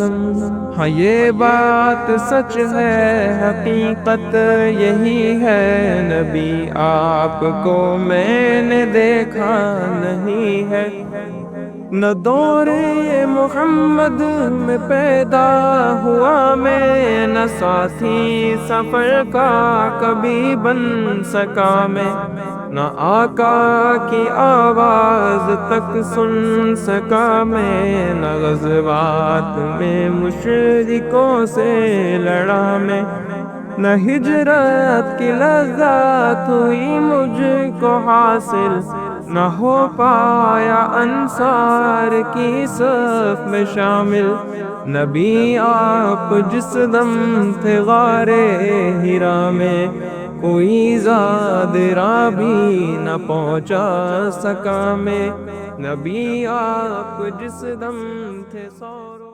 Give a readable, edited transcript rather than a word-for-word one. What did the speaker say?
हाँ ये बात सच है, हकीकत यही है, नबी आपको मैंने देखा नहीं है। न दौरे मोहम्मद में पैदा हुआ मैं, न साथी सफर का कभी बन सका मैं, न आका की आवाज तक सुन सका मैं, न ग़ज़वात में मुशरिकों से लड़ा मैं, न हिजरत की लज़्ज़त हुई मुझको हासिल, न हो पाया अंसार की सफ में शामिल। नबी आप जिस दम थे गारे हिरा में, कोई ज़ादिरा भी न पहुँचा सका मैं। नबी आप जिस दम थे सौरों